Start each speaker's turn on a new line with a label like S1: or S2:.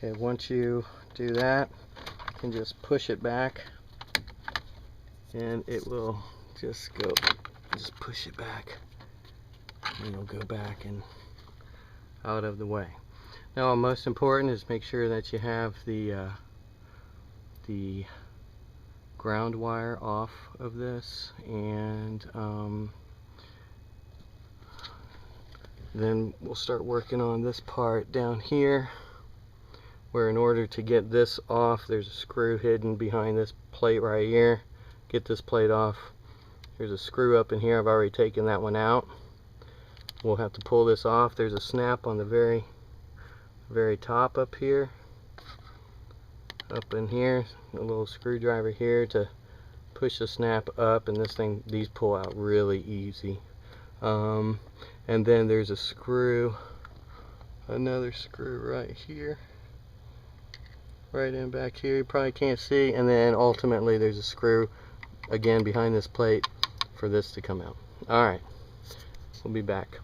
S1: Okay, once you do that, you can just push it back and it will just push it back and it'll go back and out of the way. Now, most important is make sure that you have the ground wire off of this, and then we'll start working on this part down here, where in order to get this off, there's a screw hidden behind this plate right here. Get this plate off. There's a screw up in here. I've already taken that one out. We'll have to pull this off. There's a snap on the very top up here. Up in here, a little screwdriver here to push the snap up, and these pull out really easy. And then there's a screw, another screw right here, right in back here, you probably can't see, and then ultimately there's a screw again behind this plate for this to come out. Alright, we'll be back.